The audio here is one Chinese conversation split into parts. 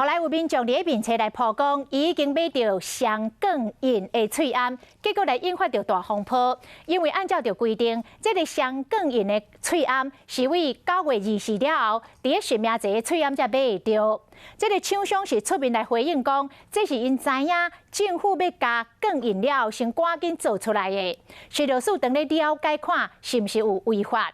后来有民众伫面册来曝光，已经买到双梗印的喙罨，结果来引发到大风波。因为按照着规定，这个双梗印的喙罨是为9月24了后，伫个实名制的喙罨才买会到。这个厂商是出面来回应讲，这是因知影政府要加梗印了后，先赶紧做出来的。水疗署等咧了解看，是毋是有违法？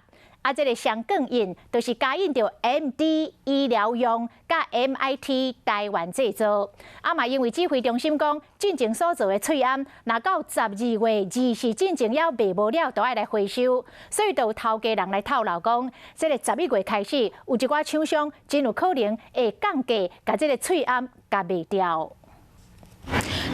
这个双梗印就是加印着 MD 医疗用，甲 MIT 台湾制造。嘛因为指挥中心讲，进前所做的喙罨，若到12月20进前要卖无了，都爱来回收。所以就有头家人来透露讲，这个11月开始，有一寡厂商真有可能会降价，把这个喙罨甲卖掉。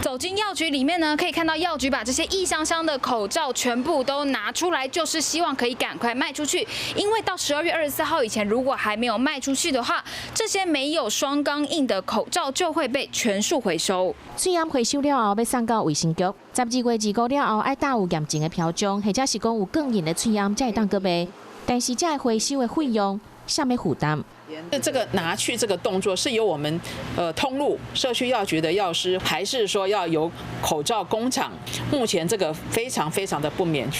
走进药局里面呢，可以看到药局把这些一箱箱的口罩全部都拿出来，就是希望可以赶快卖出去。因为到12月24号以前，如果还没有卖出去的话，这些没有双钢印的口罩就会被全数回收。喙罨回收了后，要送到卫生局。12月25了后，爱带有严正的标章，或者是讲有更印的喙罨才会当搁卖。但是这回收的费用，谁要负担？这个拿去这个动作是由我们通路社区药局的药师，还是说要由口罩工厂？目前这个非常的不明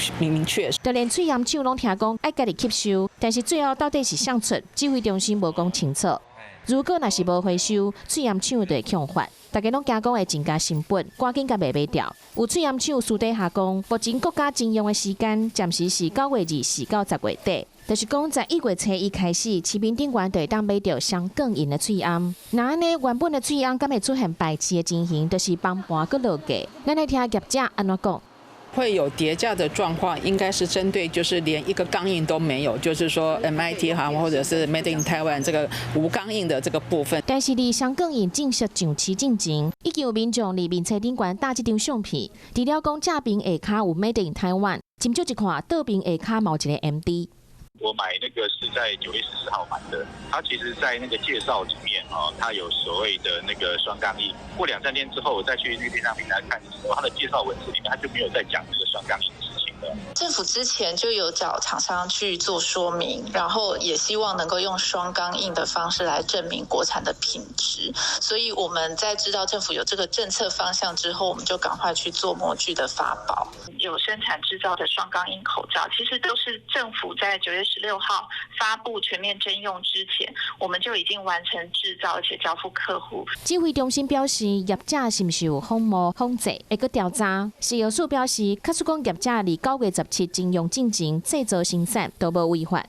确。就连喙罨厂拢听讲爱家己吸收，但是最后到底是谁出，指挥中心无讲清楚。如果若是无回收，喙罨厂就会强发。大家拢惊讲会增加成本，赶紧甲卖掉。有喙罨厂私底下讲，目前国家征用的时间暂时是9月24到10月底。就是讲，在1月初1开始，市民顶悬就会当买到双梗印的喙罨。那安尼原本的喙罨敢会出现白痴的情形，就是帮盘搁落价。咱来听业者安怎讲。会有叠价的状况，应该是针对就是连一个钢印都没有，就是说 MIT 哈或者是 Made in Taiwan 这个无钢印的这个部分。但是伫双梗印正式上市进前，已经有民众伫面册顶悬打这张相片，除了讲正边下骹有 Made in Taiwan， 斟酌一看倒边下骹嘛有一个 MD。我买那个是在9月14号买的，它其实在那个介绍里面它有所谓的那个双钢印。过2-3天之后，我再去那个电商平台看的时候，它的介绍文字里面它就没有在讲这个双钢印的事情了。政府之前就有找厂商去做说明，然后也希望能够用双钢印的方式来证明国产的品质。所以我们在知道政府有这个政策方向之后，我们就赶快去做模具的发包。有生产制造的双钢印口罩，其实都是政府在9月16号发布全面征用之前，我们就已经完成制造，而且交付客户。指挥中心表示，业者是不是有仿冒仿制，会搁调查。食药署表示，确实讲业者伫9月17征用进前制造生产都无违法。